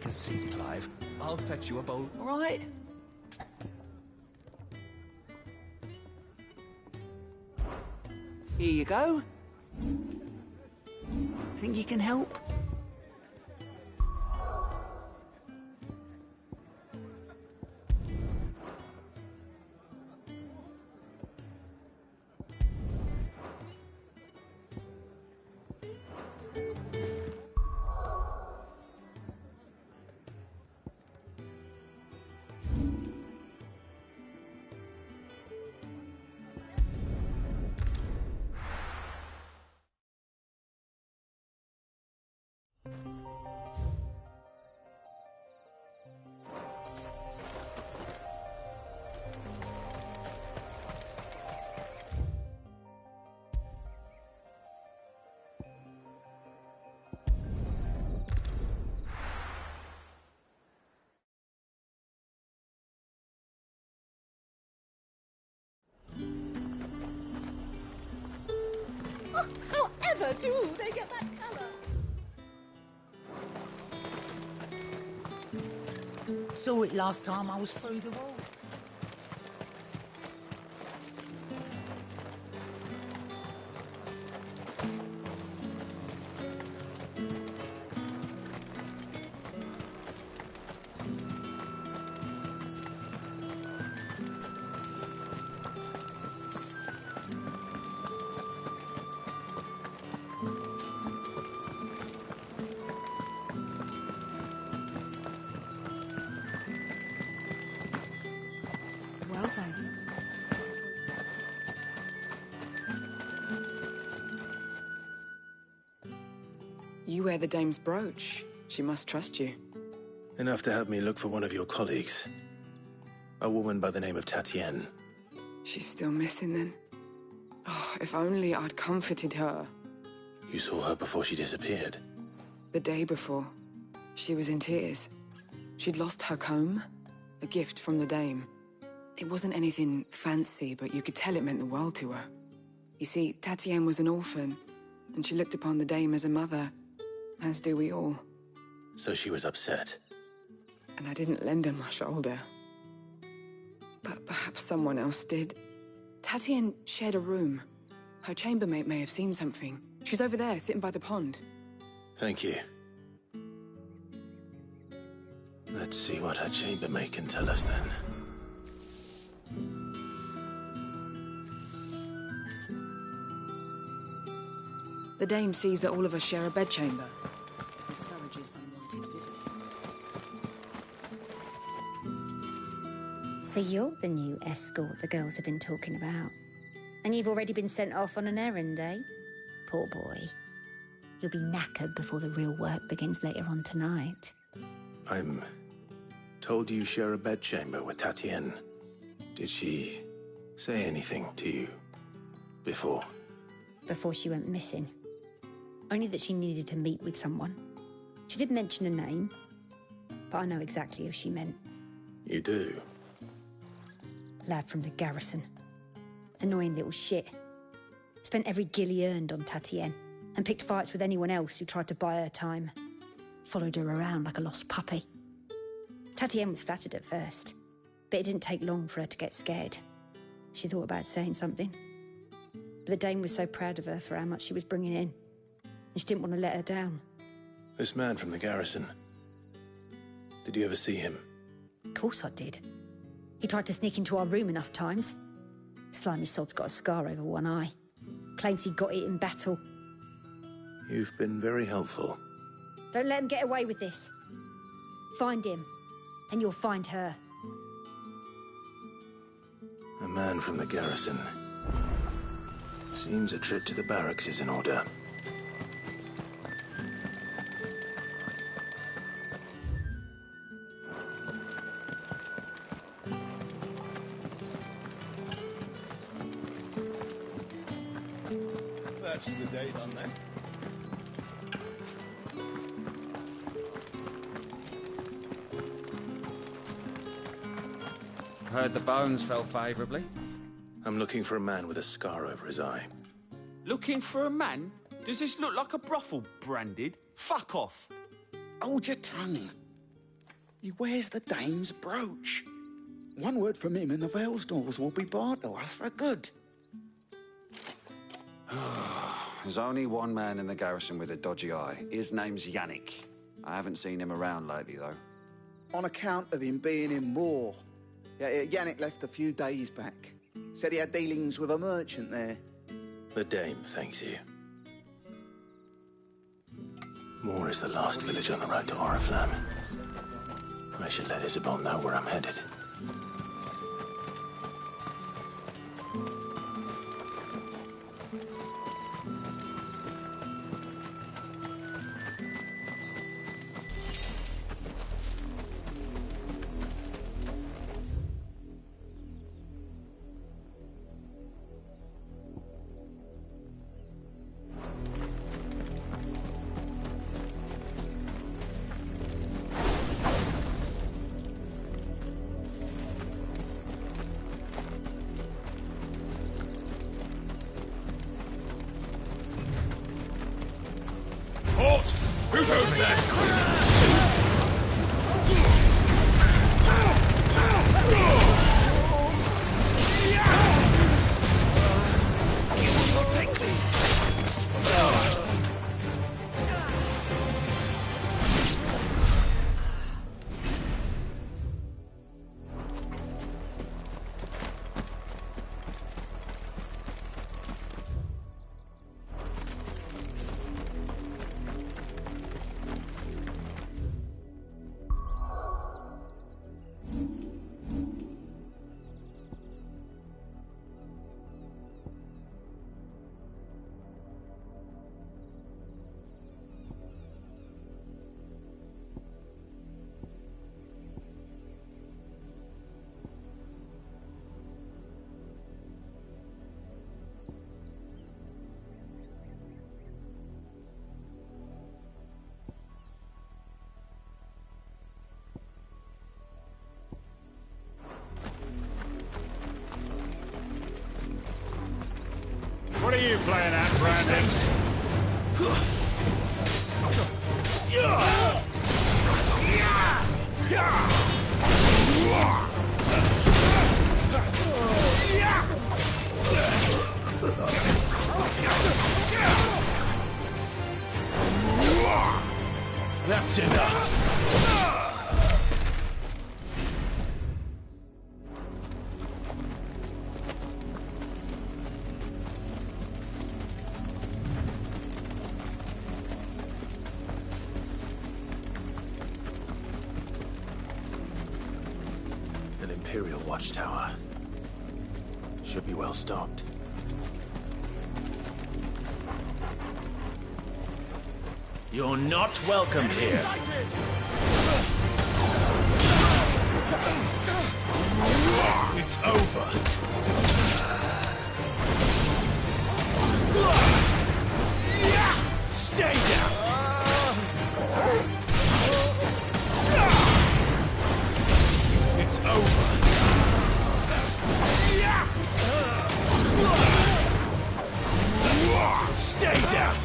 a seat, Clive. I'll fetch you a bowl. All right? Here you go. Think you can help? However do they get that colour? Saw it last time I was through the wall. Well then. You wear the dame's brooch. She must trust you. Enough to have me look for one of your colleagues. A woman by the name of Tatienne. She's still missing then. Oh, if only I'd comforted her. You saw her before she disappeared. The day before, she was in tears. She'd lost her comb, a gift from the dame. It wasn't anything fancy, but you could tell it meant the world to her. You see, Tatienne was an orphan, and she looked upon the dame as a mother, as do we all. So she was upset. And I didn't lend her my shoulder. But perhaps someone else did. Tatienne shared a room. Her chambermaid may have seen something. She's over there, sitting by the pond. Thank you. Let's see what her chambermaid can tell us then. The dame sees that all of us share a bedchamber. Discourages unwanted visits. So you're the new escort the girls have been talking about. And you've already been sent off on an errand, eh? Poor boy. You'll be knackered before the real work begins later on tonight. I'm told you share a bedchamber with Tatienne. Did she say anything to you before? Before she went missing. Only that she needed to meet with someone. She did mention a name, but I know exactly who she meant. You do? Lad from the garrison. Annoying little shit. Spent every guil he earned on Tatienne, and picked fights with anyone else who tried to buy her time. Followed her around like a lost puppy. Tatienne was flattered at first, but it didn't take long for her to get scared. She thought about saying something. But the dame was so proud of her for how much she was bringing in, and she didn't want to let her down. This man from the garrison. Did you ever see him? Of course I did. He tried to sneak into our room enough times. Slimy sod's got a scar over one eye. Claims he got it in battle. You've been very helpful. Don't let him get away with this. Find him, and you'll find her. A man from the garrison. Seems a trip to the barracks is in order. That's the day done then. Heard the bones fell favourably. I'm looking for a man with a scar over his eye. Looking for a man? Does this look like a brothel branded? Fuck off. Hold your tongue. He wears the dame's brooch. One word from him and the Vale's doors will be barred to us for good. There's only one man in the garrison with a dodgy eye. His name's Yannick. I haven't seen him around lately, though. On account of him being in war. Yeah, Yannick left a few days back. Said he had dealings with a merchant there. The Dame thanks you. Moore is the last village on the road to Oriflamme. I should let Isabel know where I'm headed. Who goes next? What are you playing at, Brandon? That's enough. An Imperial watchtower. Should be well stocked. You're not welcome here. It's over. Stay down. It's over. Stay down.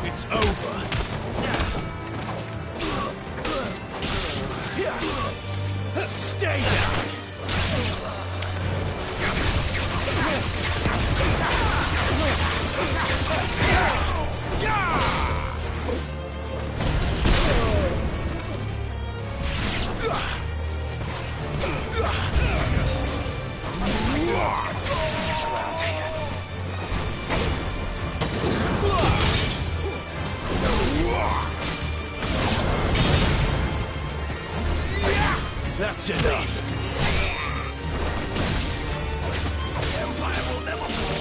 It's over. Stay down. That's enough. Empire will never fall.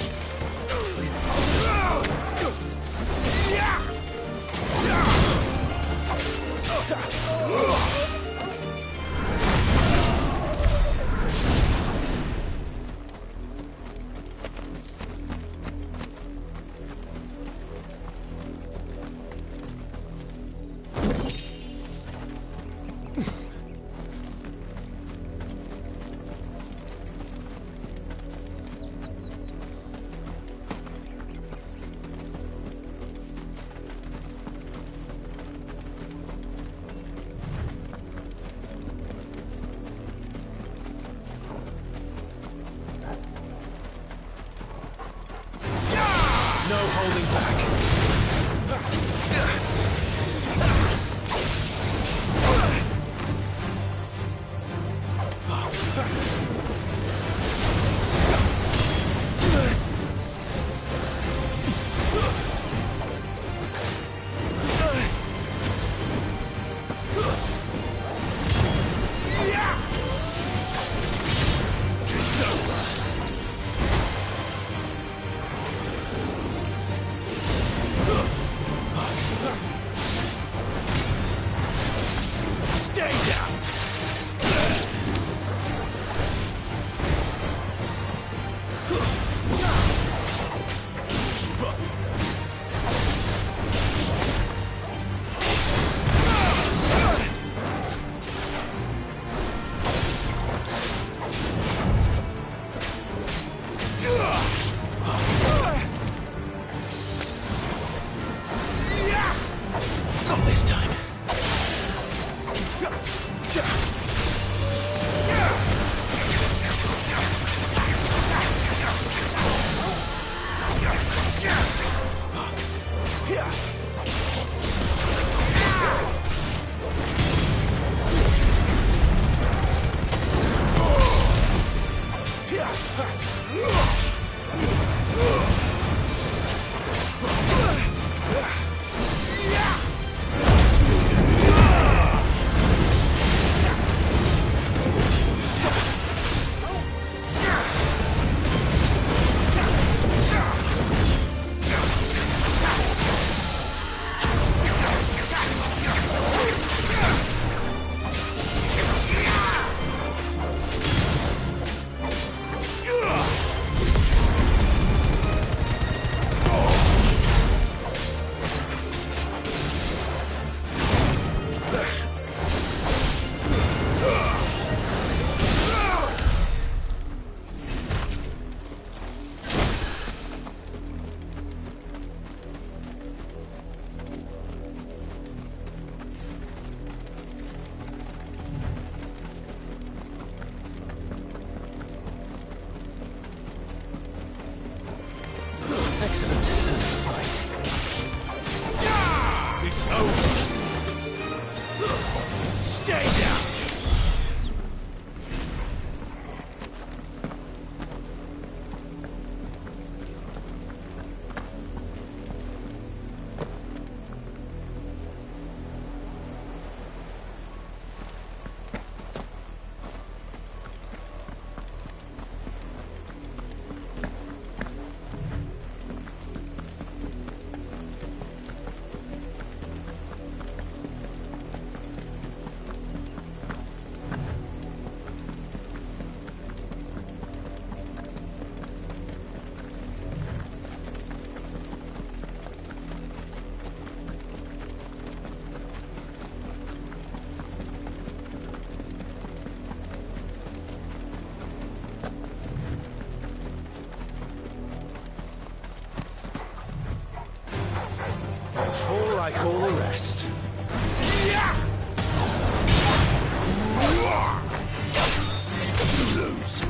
Stay down! I'll fall like all the rest. Lose.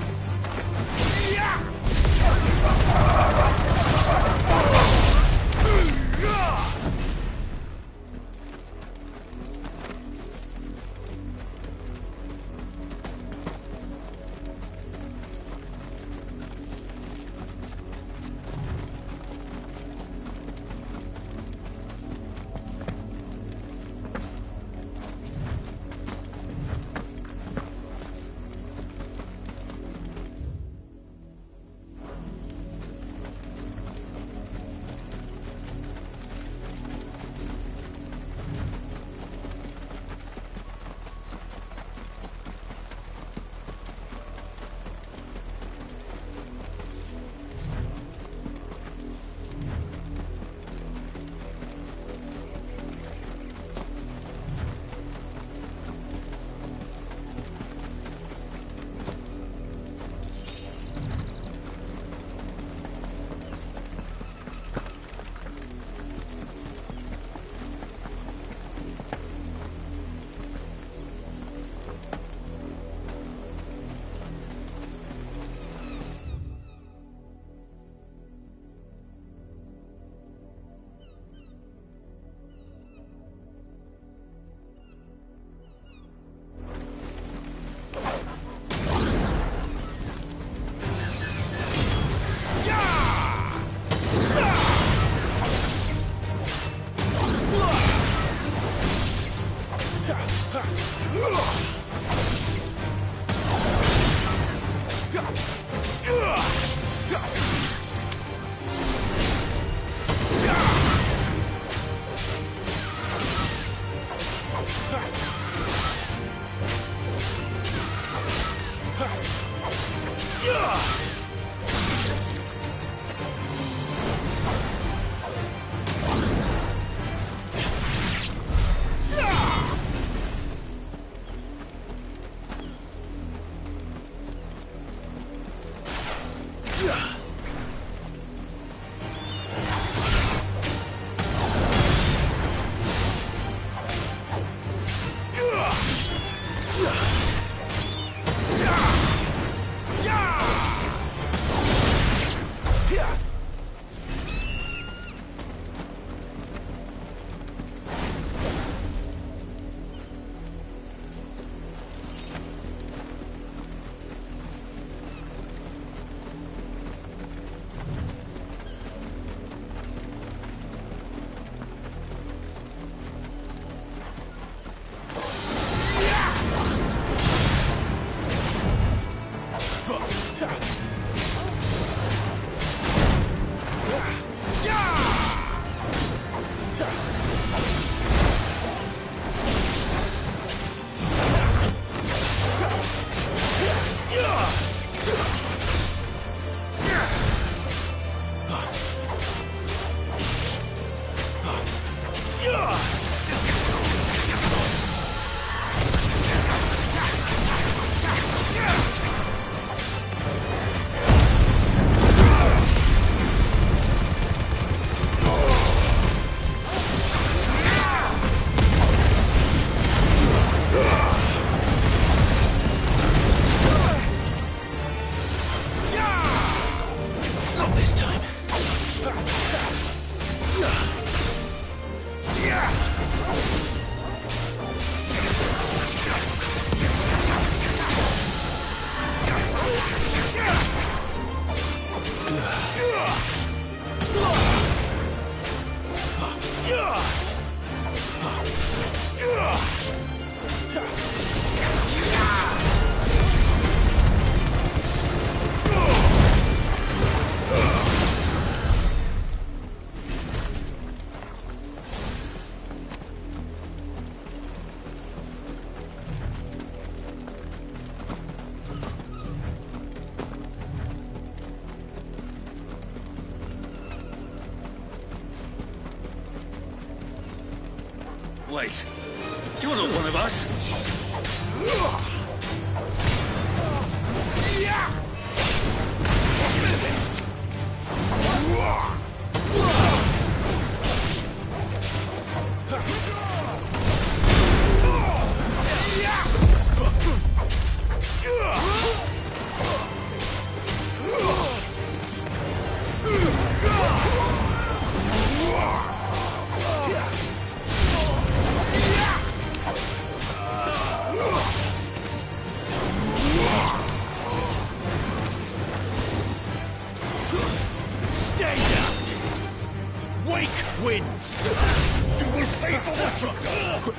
Wait, you're not one of us. Stay down! Wake wins! You will pay for what you've done!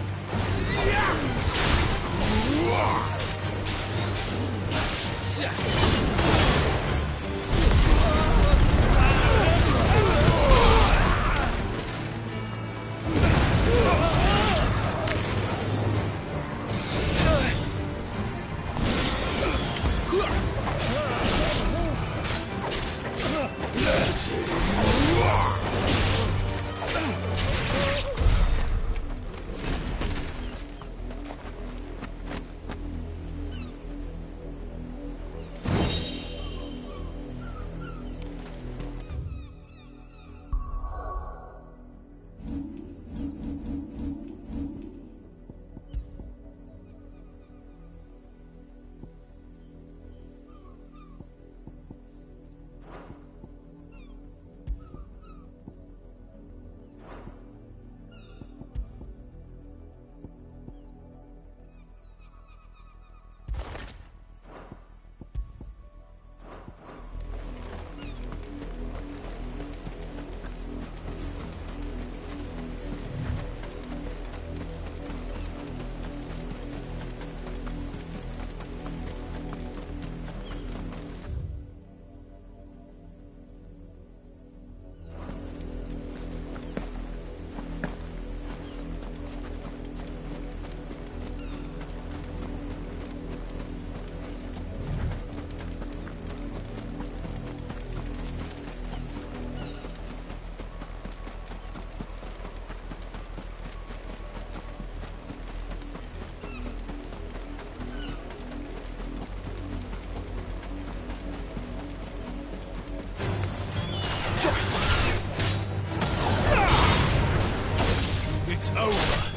It's over.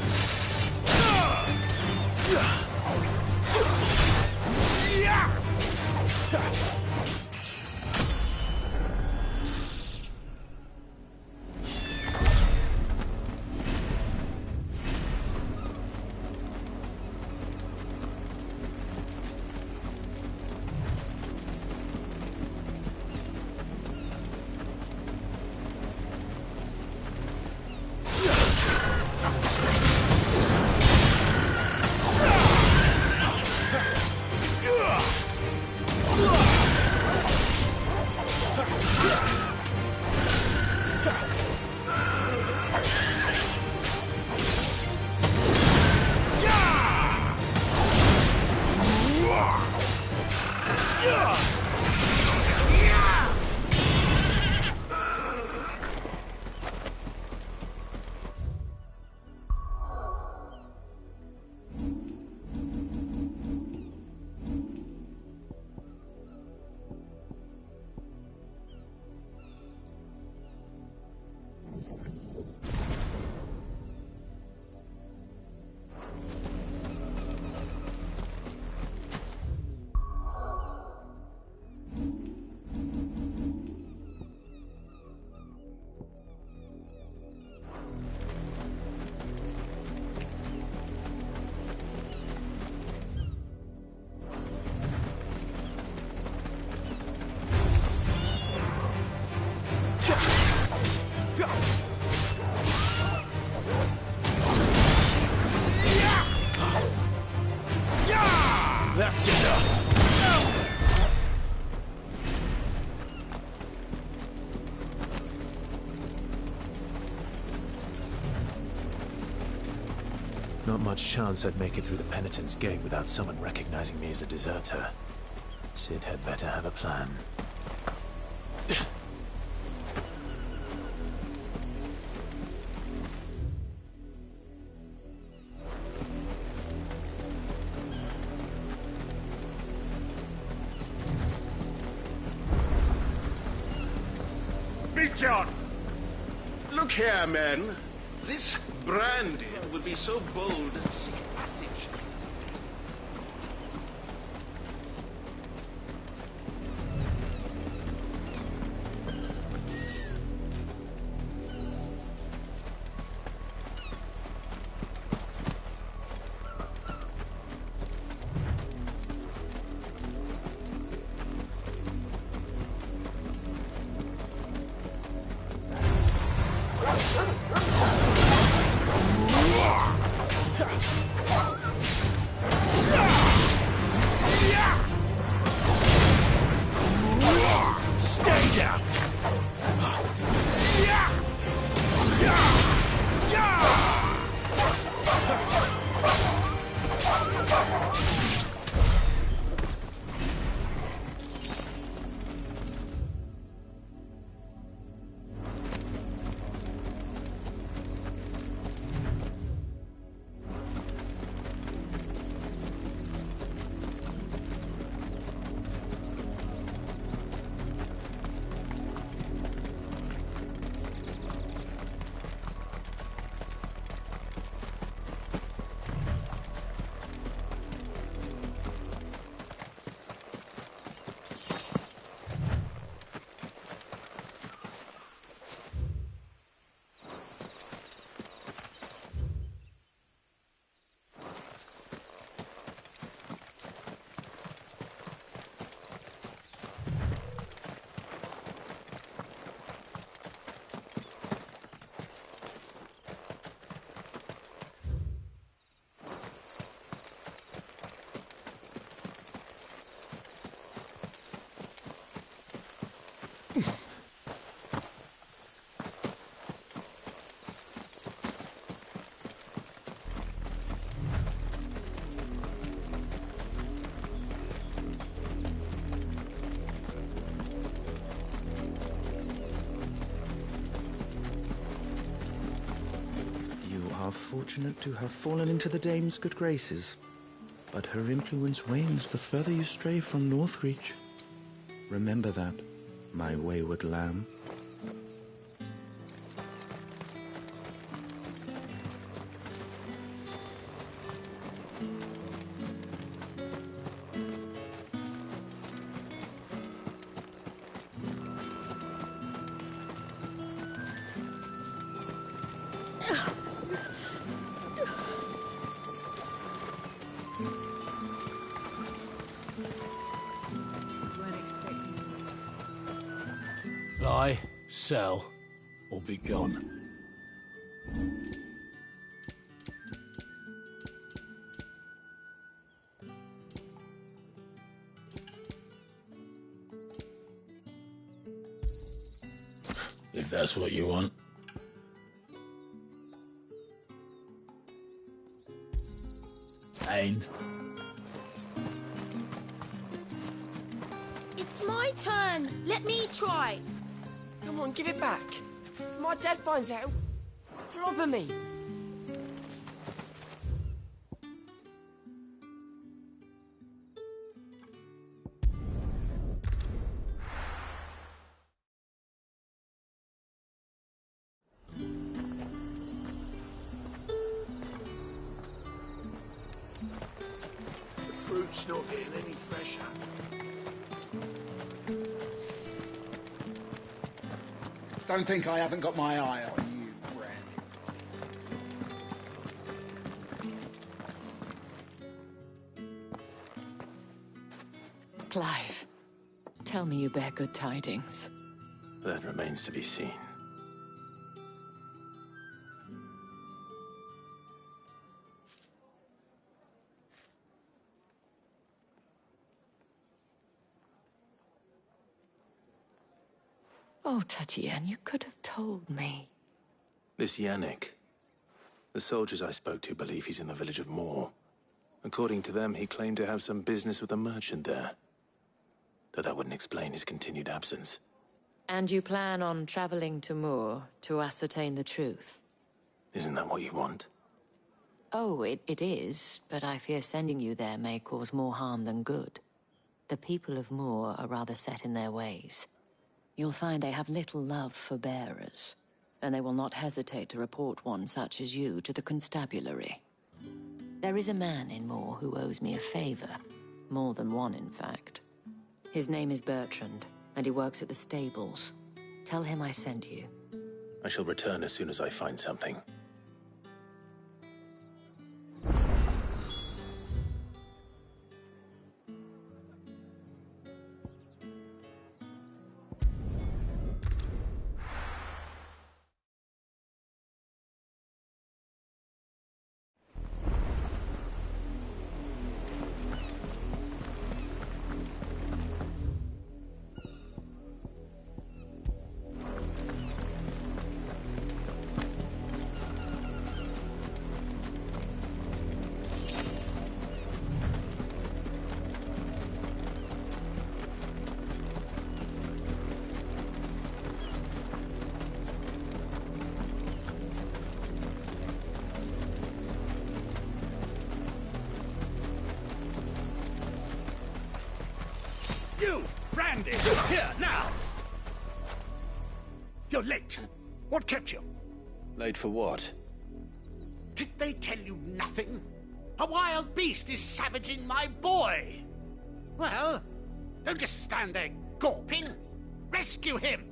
That's enough! Not much chance I'd make it through the Penitent's Gate without someone recognizing me as a deserter. Cid had better have a plan. John! Look here, men. This Brandy would be so bold as to seek passage. Stay down! Fortunate to have fallen into the dame's good graces, but her influence wanes the further you stray from Northreach. Remember that, my wayward lamb. Buy, sell, or be gone. If that's what you want. Ain't. It's my turn. Let me try. Come on, give it back. If my dad finds out, he'll clobber me. The fruit's not getting any fresher. Don't think I haven't got my eye on you, Brandy. Clive, tell me you bear good tidings. That remains to be seen. Oh, Tatienne, you could have told me. This Yannick. The soldiers I spoke to believe he's in the village of Moor. According to them, he claimed to have some business with a merchant there. Though that wouldn't explain his continued absence. And you plan on traveling to Moor to ascertain the truth? Isn't that what you want? Oh, it is, but I fear sending you there may cause more harm than good. The people of Moor are rather set in their ways. you'll find they have little love for bearers, and they will not hesitate to report one such as you to the constabulary. There is a man in Moor who owes me a favor. More than one, in fact. His name is Bertrand, and he works at the stables. Tell him I sent you. I shall return as soon as I find something. You! Brandy! Here, now! You're late. What kept you? Late for what? Did they tell you nothing? A wild beast is savaging my boy! Well, don't just stand there gawping. Rescue him!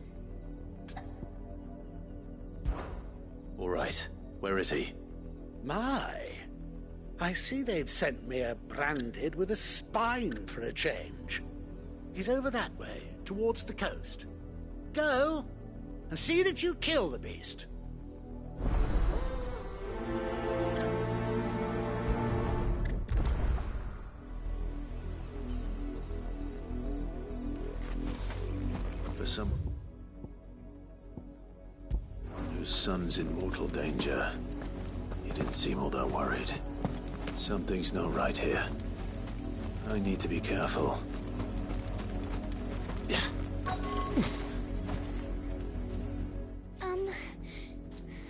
All right. Where is he? My. I see they've sent me a branded with a spine for a change. He's over that way, towards the coast. Go, and see that you kill the beast. For someone whose son's in mortal danger, he didn't seem all that worried. Something's not right here. I need to be careful.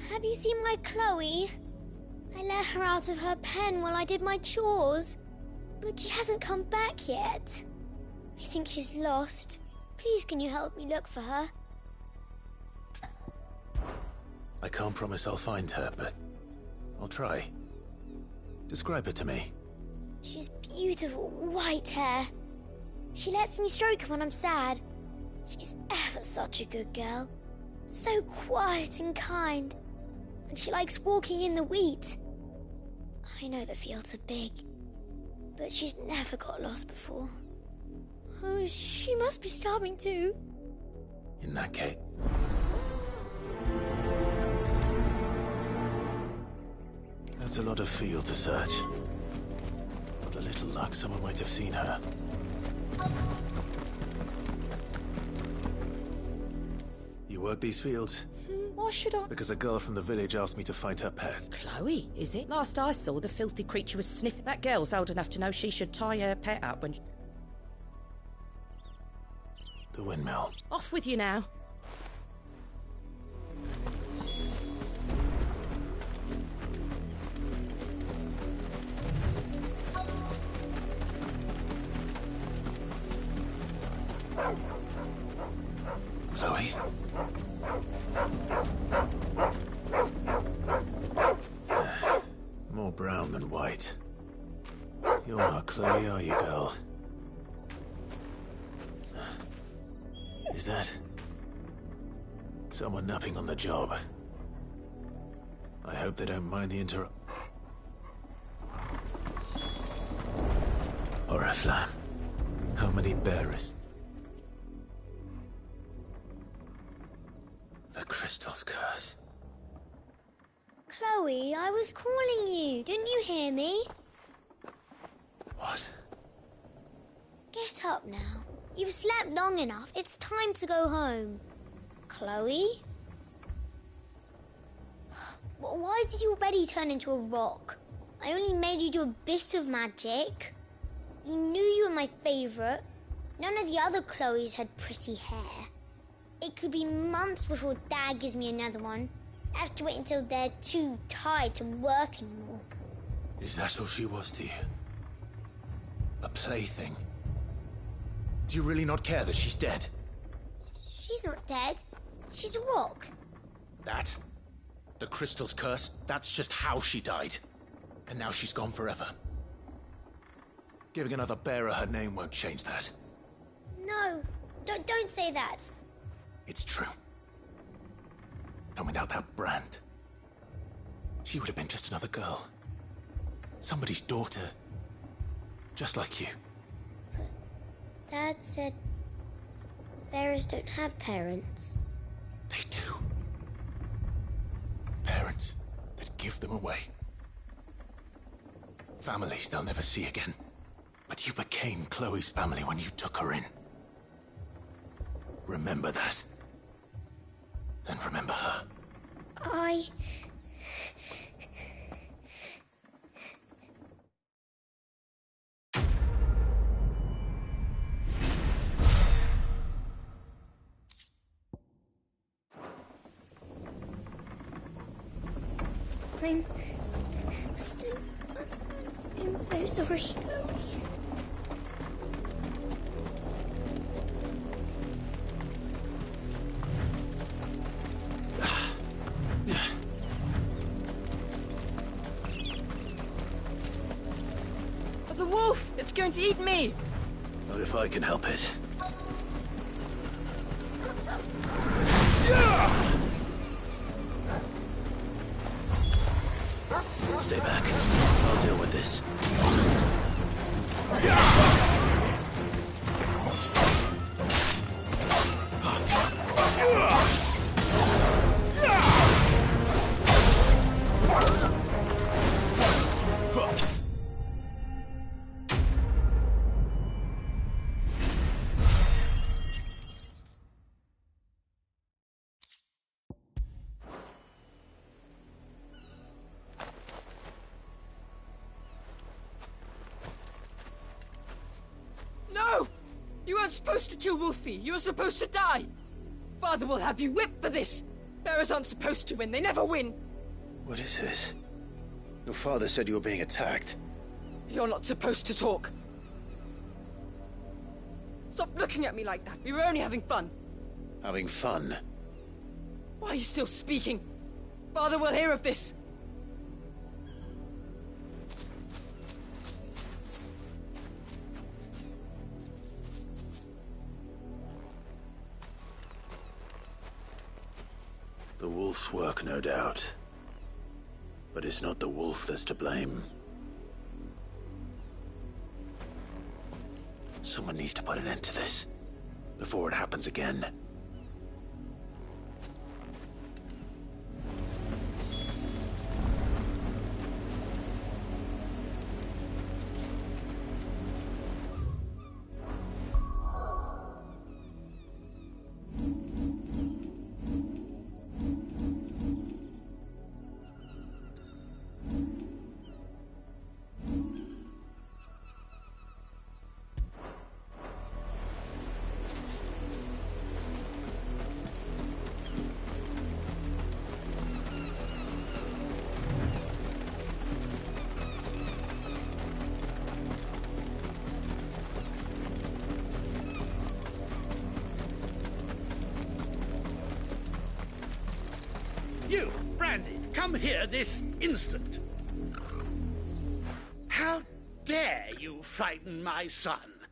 Have you seen my Chloe? I let her out of her pen while I did my chores, but she hasn't come back yet. I think she's lost. Please, can you help me look for her? I can't promise I'll find her, but I'll try. Describe her to me. She's beautiful white hair. She lets me stroke her when I'm sad. She's ever such a good girl. So quiet and kind. And she likes walking in the wheat. I know the fields are big, but she's never got lost before. Oh, she must be starving too. In that case... That's a lot of field to search. With a little luck, someone might have seen her. You work these fields? Why should I? Because a girl from the village asked me to find her pet. Chloe, is it? Last I saw, the filthy creature was sniffing. That girl's old enough to know she should tie her pet up when... The windmill. Off with you now. Chloe? More brown than white. You're not Chloe, are you, girl? Is that... someone napping on the job? I hope they don't mind the Oriflamme. How many bearers? The crystal's curse. Chloe, I was calling you. Didn't you hear me? What? Get up now. You've slept long enough. It's time to go home. Chloe? Why did you already turn into a rock? I only made you do a bit of magic. You knew you were my favourite. None of the other Chloes had pretty hair. It could be months before Dad gives me another one. I have to wait until they're too tired to work anymore. Is that all she was to you? A plaything? Do you really not care that she's dead? She's She's not dead. She's a rock. That? The crystal's curse? That's just how she died. And now she's gone forever. Giving another bearer her name won't change that. No, don't say that. It's true. And without that brand, she would have been just another girl. Somebody's daughter. Just like you. But Dad said bearers don't have parents. They do. Parents that give them away. Families they'll never see again. But you became Chloe's family when you took her in. Remember that. And remember her. I'm so sorry. The wolf! It's going to eat me! Not if I can help it. Stay back. I'll deal with this. You weren't supposed to kill Wolfie. You were supposed to die. Father will have you whipped for this. Bearers aren't supposed to win. They never win. What is this? Your father said you were being attacked. You're not supposed to talk. Stop looking at me like that. We were only having fun. Having fun? Why are you still speaking? Father will hear of this. The wolf's work, no doubt. But it's not the wolf that's to blame. Someone needs to put an end to this, before it happens again. You, Brandy, come here this instant. How dare you frighten my son?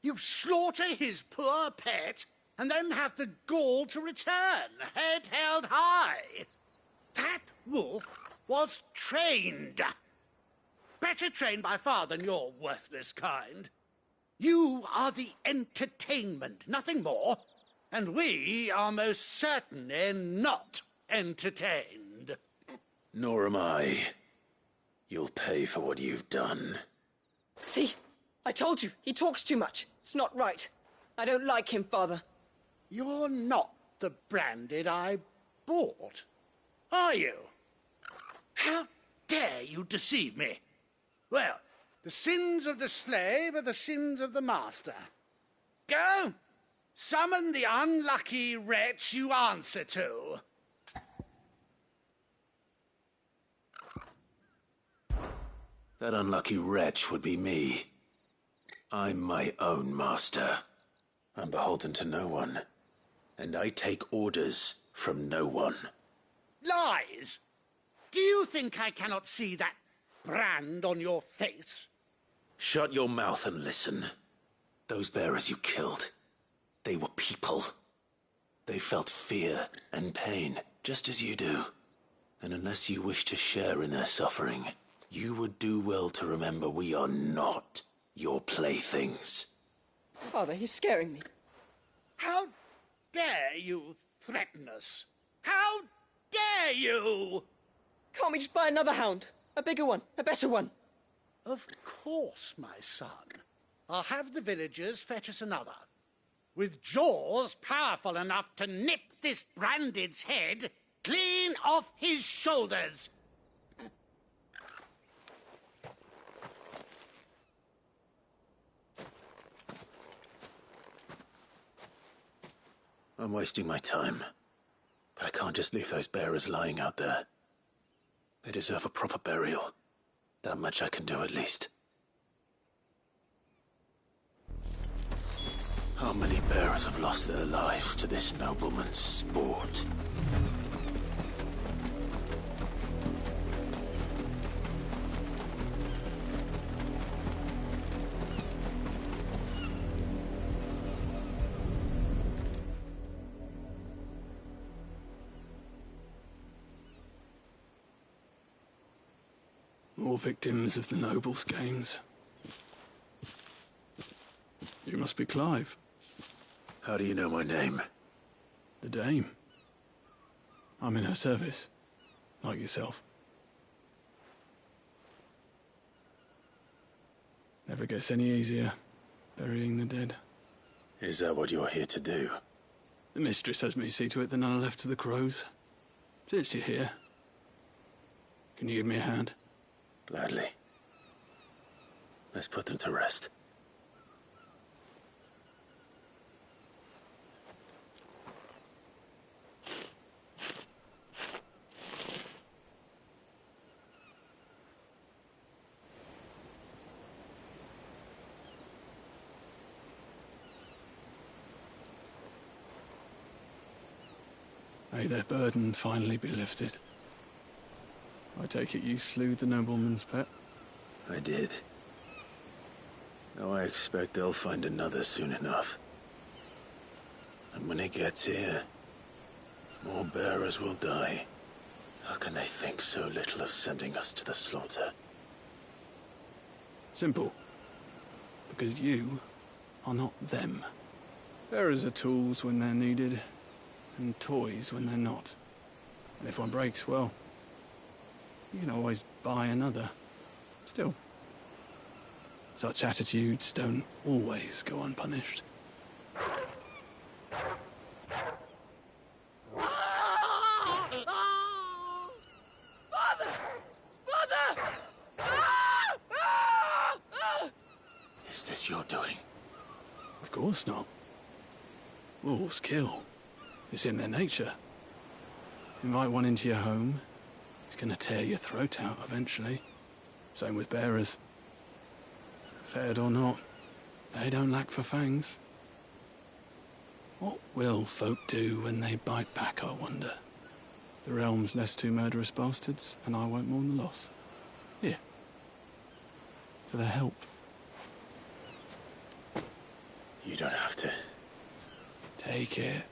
You slaughter his poor pet, and then have the gall to return, head held high. That wolf was trained. Better trained by far than your worthless kind. You are the entertainment, nothing more. And we are most certainly not entertained. Nor am I. You'll pay for what you've done. See? I told you, he talks too much. It's not right. I don't like him, Father. You're not the Branded I bought, are you? How dare you deceive me? Well, the sins of the slave are the sins of the master. Go! Summon the unlucky wretch you answer to. That unlucky wretch would be me. I'm my own master. I'm beholden to no one. And I take orders from no one. Lies! Do you think I cannot see that brand on your face? Shut your mouth and listen. Those bearers you killed, they were people. They felt fear and pain, just as you do. And unless you wish to share in their suffering, you would do well to remember we are not your playthings. Father, he's scaring me. How dare you threaten us? How dare you? Can't we just buy another hound? A bigger one, a better one. Of course, my son. I'll have the villagers fetch us another. With jaws powerful enough to nip this Branded's head clean off his shoulders. I'm wasting my time. But I can't just leave those bearers lying out there. They deserve a proper burial. That much I can do at least. How many bearers have lost their lives to this nobleman's sport? More victims of the nobles' games. You must be Clive. How do you know my name? The Dame. I'm in her service, like yourself. Never gets any easier, burying the dead. Is that what you're here to do? The mistress has me see to it that none are left to the crows. Since you're here, can you give me a hand? Gladly. Let's put them to rest. May their burden finally be lifted. I take it you slew the nobleman's pet? I did. Now I expect they'll find another soon enough. And when it gets here, more bearers will die. How can they think so little of sending us to the slaughter? Simple. Because you are not them. Bearers are tools when they're needed, and toys when they're not. And if one breaks, well, you can always buy another. Still, such attitudes don't always go unpunished. Is this your doing? Of course not. Wolves kill. It's in their nature. Invite one into your home, he's gonna tear your throat out eventually. Same with bearers. Fed or not, they don't lack for fangs. What will folk do when they bite back, I wonder? The realm's less two murderous bastards, and I won't mourn the loss. Here. For their help. You don't have to. Take it.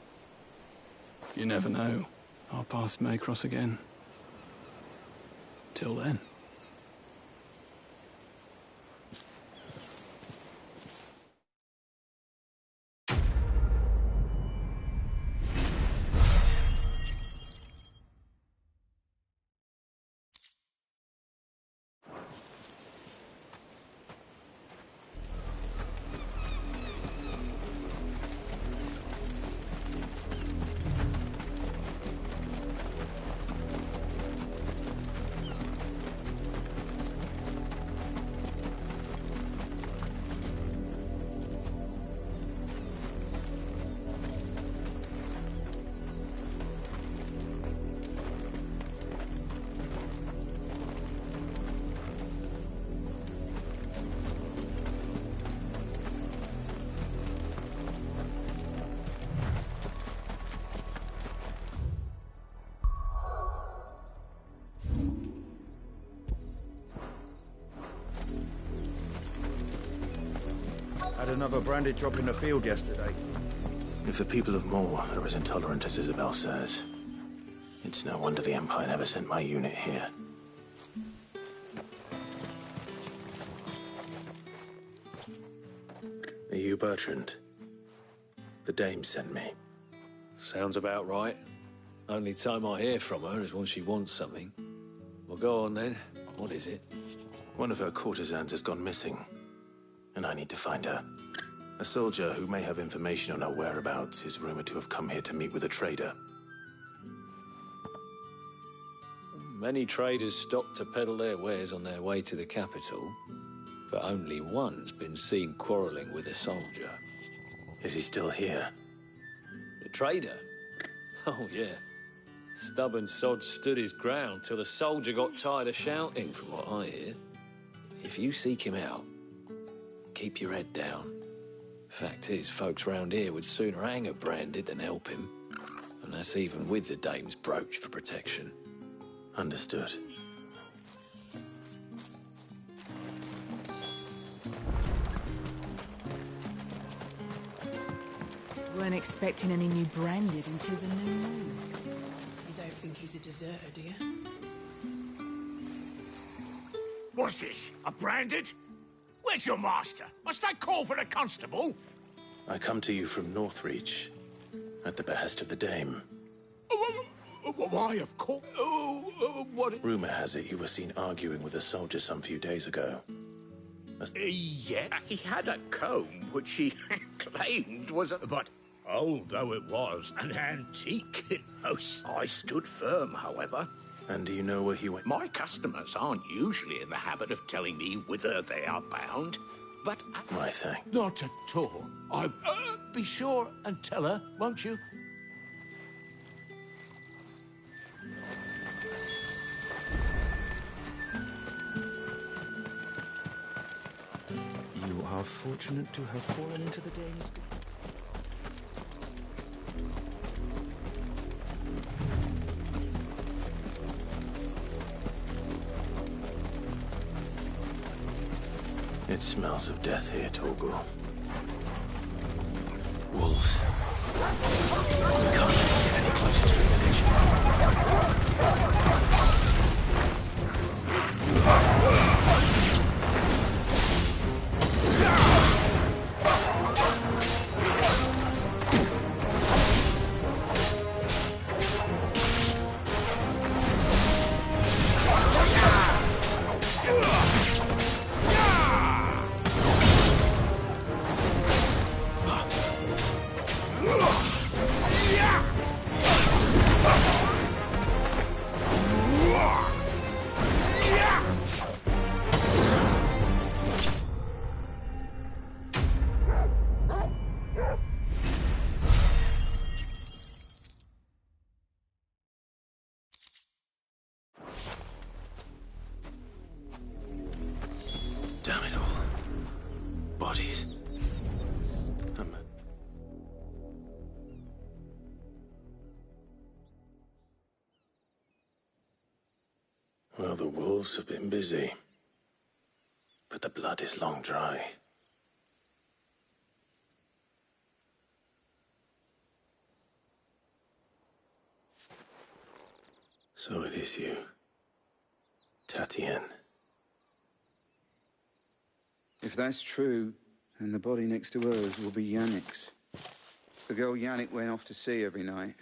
You never know. Our paths may cross again. Till then. Had another branded drop in the field yesterday. If the people of Moor are as intolerant as Isabel says, it's no wonder the Empire never sent my unit here. Are you Bertrand? The dame sent me. Sounds about right. Only time I hear from her is when she wants something. Well, go on then. What is it? One of her courtesans has gone missing, and I need to find her. A soldier who may have information on her whereabouts is rumored to have come here to meet with a trader. Many traders stop to peddle their wares on their way to the capital, but only one's been seen quarreling with a soldier. Is he still here? The trader? Oh, yeah. Stubborn sod stood his ground till the soldier got tired of shouting, from what I hear. If you seek him out, keep your head down. Fact is, folks round here would sooner hang a branded than help him. And that's even with the dame's brooch for protection. Understood. Weren't expecting any new branded until the new moon. You don't think he's a deserter, do you? What's this? A branded? Where's your master? Must I call for a constable? I come to you from Northreach, at the behest of the dame. Why, of course. What? Rumor has it you were seen arguing with a soldier some few days ago. Yeah, he had a comb which he claimed was a... But old though it was, an antique in most. I stood firm, however. And do you know where he went? My customers aren't usually in the habit of telling me whither they are bound, but... My thing. Not at all. I... be sure and tell her, won't you? You are fortunate to have fallen into the days. It smells of death here, Torgal. Wolves. We can't let them get any closer to the Damn it all. Bodies. Well, the wolves have been busy. But the blood is long dry. So it is you, Tatienne. If that's true, then the body next to hers will be Yannick's. The girl Yannick went off to see every night.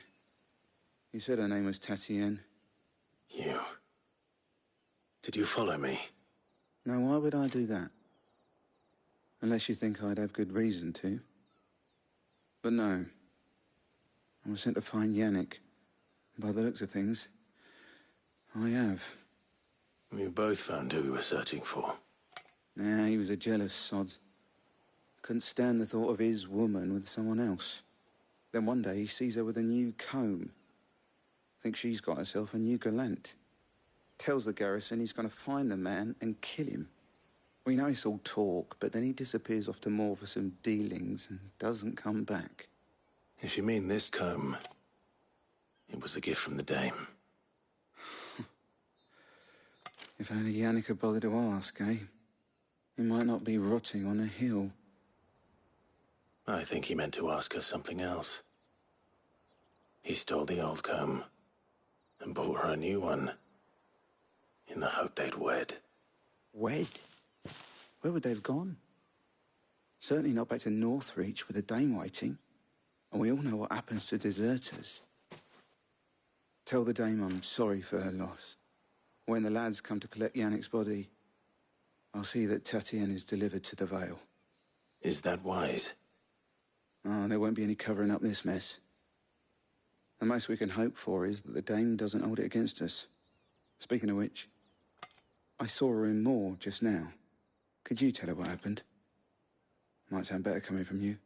He said her name was Tatienne. You. Did you follow me? Now, why would I do that? Unless you think I'd have good reason to. But no. I was sent to find Yannick. By the looks of things, I have. We both found who we were searching for. Nah, he was a jealous sod. Couldn't stand the thought of his woman with someone else. Then one day he sees her with a new comb. Thinks she's got herself a new gallant. Tells the garrison he's going to find the man and kill him. We know it's all talk, but then he disappears off to Moor for some dealings and doesn't come back. If you mean this comb, it was a gift from the dame. If only Yannick had bothered to ask, eh? He might not be rotting on a hill. I think he meant to ask us something else. He stole the old comb and bought her a new one in the hope they'd wed. Wed? Where would they have gone? Certainly not back to Northreach with the Dame waiting. And we all know what happens to deserters. Tell the Dame I'm sorry for her loss. When the lads come to collect Yannick's body, I'll see that Tatienne is delivered to the Vale. Is that wise? Oh, there won't be any covering up this mess. The most we can hope for is that the Dame doesn't hold it against us. Speaking of which, I saw her in Moor just now. Could you tell her what happened? Might sound better coming from you.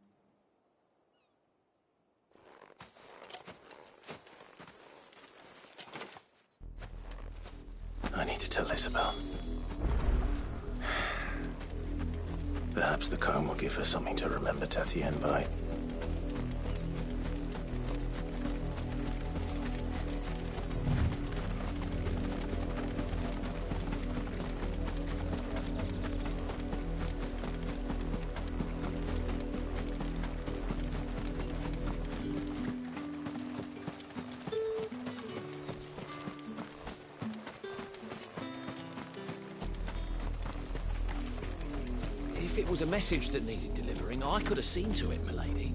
I need to tell Isabel. Perhaps the comb will give her something to remember Tatienne by. If it was a message that needed delivering, I could have seen to it, milady.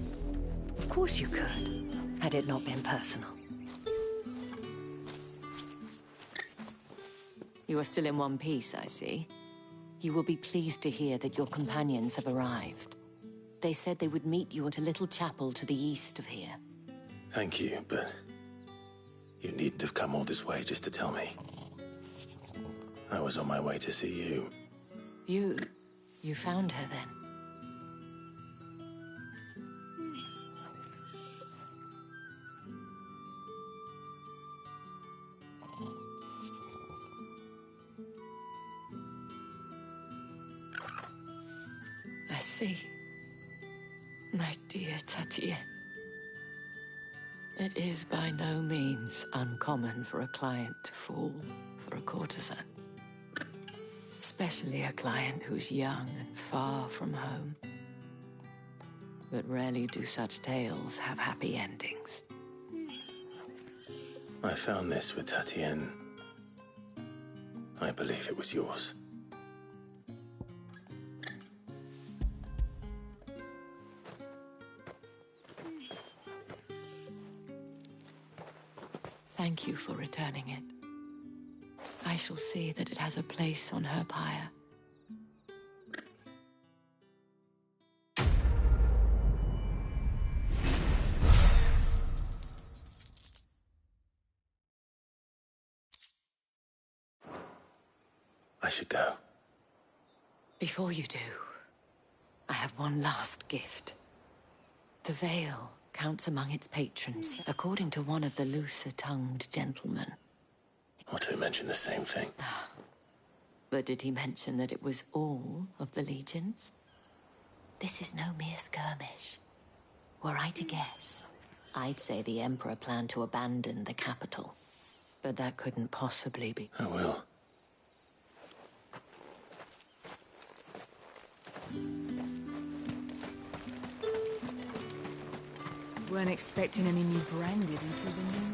Of course you could, had it not been personal. You are still in one piece, I see. You will be pleased to hear that your companions have arrived. They said they would meet you at a little chapel to the east of here. Thank you, but you needn't have come all this way just to tell me. I was on my way to see you. You found her then? I see. My dear Tatienne. It is by no means uncommon for a client to fall for a courtesan. Especially a client who's young and far from home. But rarely do such tales have happy endings. I found this with Tatienne. I believe it was yours. Thank you for returning it. I shall see that it has a place on her pyre. I should go. Before you do, I have one last gift. The Vale counts among its patrons, according to one of the looser-tongued gentlemen. Otto mentioned the same thing. But did he mention that it was all of the legions? This is no mere skirmish. Were I to guess, I'd say the Emperor planned to abandon the capital. But that couldn't possibly be. I will. Weren't expecting any new branded until the new year.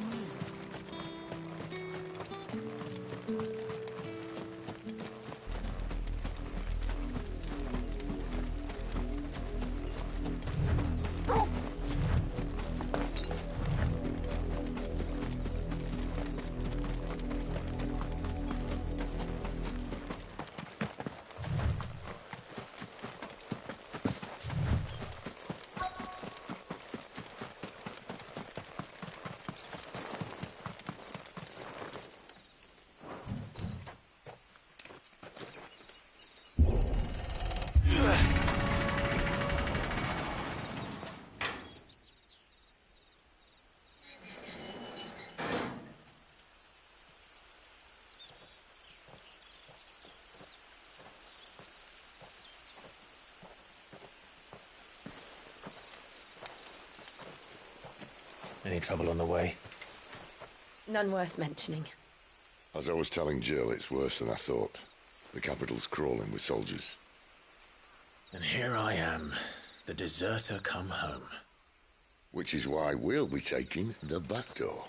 Any trouble on the way? None worth mentioning. As I was telling Jill, it's worse than I thought. The capital's crawling with soldiers. And here I am, The deserter come home. Which is why we'll be taking the back door.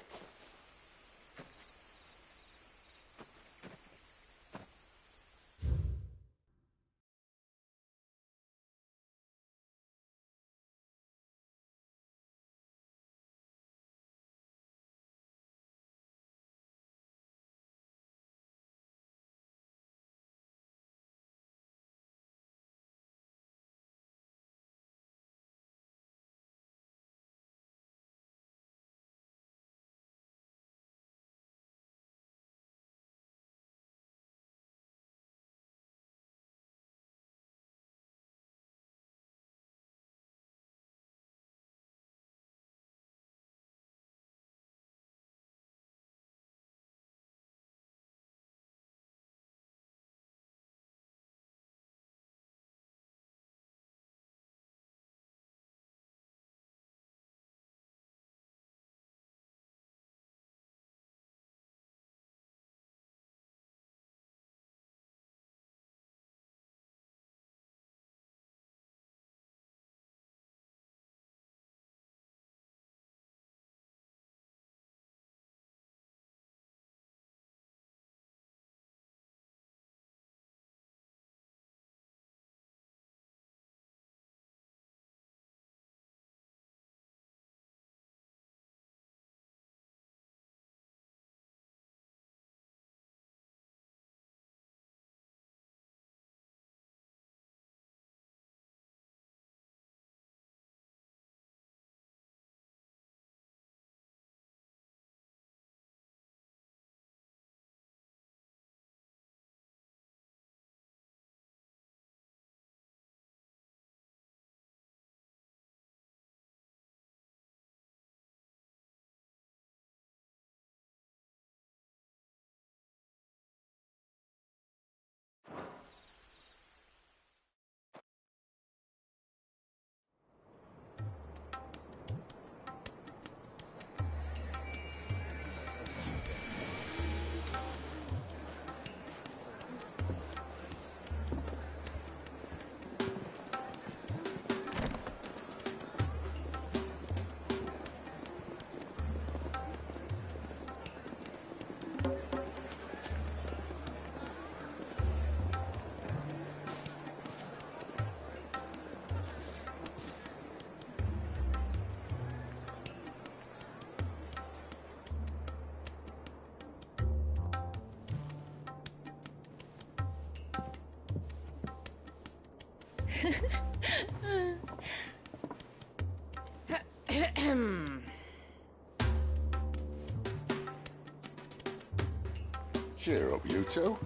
Cheer up, you two.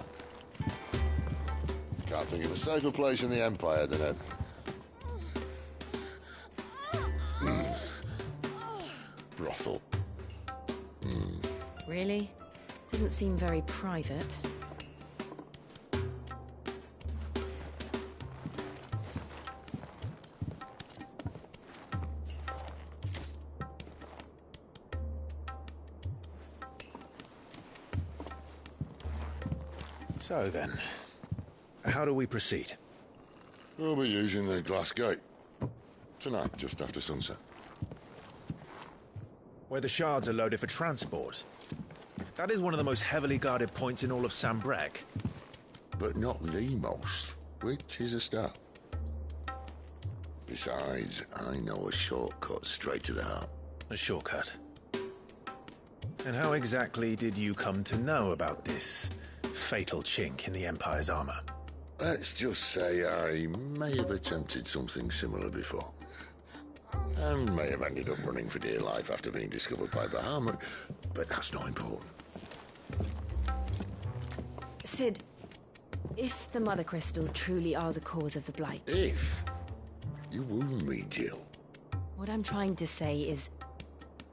Can't think of a safer place in the Empire than it. Brothel. Really? Doesn't seem very private. So then, how do we proceed? We'll be using the glass gate. Tonight, just after sunset. Where the shards are loaded for transport. That is one of the most heavily guarded points in all of Sambrec. But not the most, which is a start. Besides, I know a shortcut straight to the heart. A shortcut? And how exactly did you come to know about this fatal chink in the Empire's armor? Let's just say I may have attempted something similar before. And may have ended up running for dear life after being discovered by Bahamut, but that's not important. Sid, if the Mother Crystals truly are the cause of the Blight... If? You wound me, Jill. What I'm trying to say is,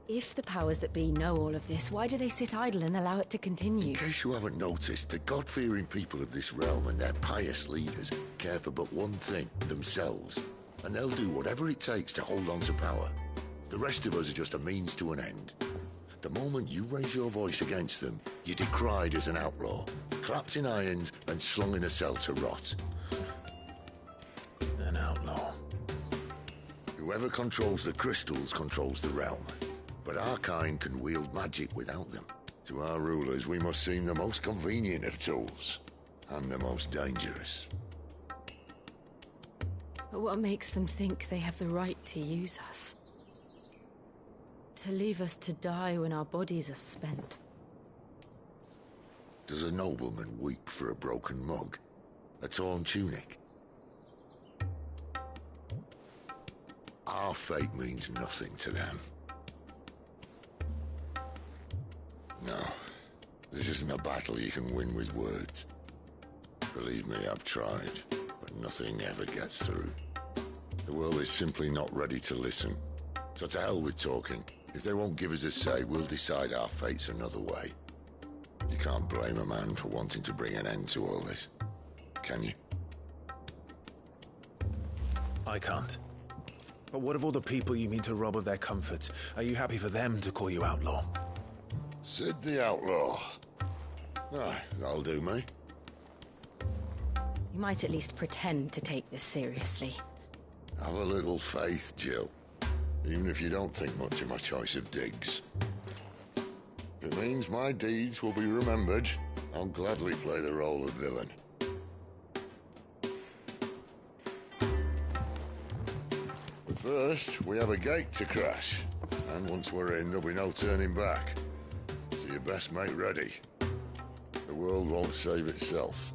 if the powers that be know all of this, why do they sit idle and allow it to continue? In case you haven't noticed, the God-fearing people of this realm and their pious leaders care for but one thing, themselves. And they'll do whatever it takes to hold on to power. The rest of us are just a means to an end. The moment you raise your voice against them, you're decried as an outlaw, clapped in irons and slung in a cell to rot. An outlaw. Whoever controls the crystals controls the realm. But our kind can wield magic without them. To our rulers, we must seem the most convenient of tools. And the most dangerous. But what makes them think they have the right to use us? To leave us to die when our bodies are spent? Does a nobleman weep for a broken mug? A torn tunic? Our fate means nothing to them. No, this isn't a battle you can win with words. Believe me, I've tried, but nothing ever gets through. The world is simply not ready to listen. So to hell with talking. If they won't give us a say, we'll decide our fates another way. You can't blame a man for wanting to bring an end to all this, can you? I can't. But what of all the people you mean to rob of their comforts? Are you happy for them to call you outlaw? Sid the Outlaw. Ah, that'll do me. You might at least pretend to take this seriously. Have a little faith, Jill. Even if you don't think much of my choice of digs. If it means my deeds will be remembered, I'll gladly play the role of villain. But first, we have a gate to crash. And once we're in, there'll be no turning back. So you best make ready. The world won't save itself.